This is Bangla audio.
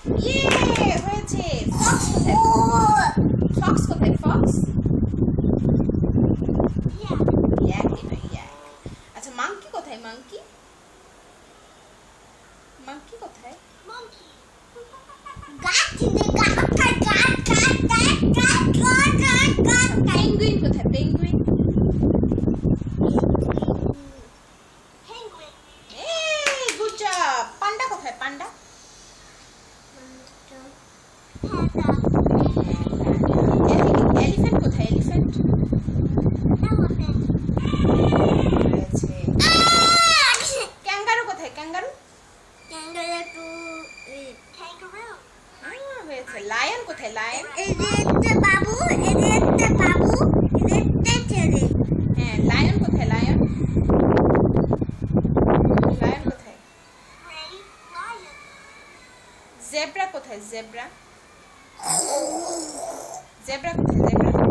ইয়ে হয়েছে। ফক্স কোথায়? ফক্স কোথায়? ফক্স ইয়াক এটা ইয়াক। আচ্ছা মাংকি কোথায়? মাংকি মাংকি কোথায়? পেঙ্গুইন কোথায়? পেঙ্গুইন এই গুড জব। পান্ডা কোথায়? পান্ডা এলিফ্যান্ট কোথায়? এলিফ্যান্ট হয়েছে। ক্যাঙ্গারু কোথায়? ক্যাঙ্গারু হয়েছে। লায়ন কোথায়? লায়ন হ্যাঁ লায়ন কোথায়? লায়ন লায়ন কোথায়? জেব্রা কোথায়? জেব্রা জেব্রা কোথায়? জেব্রা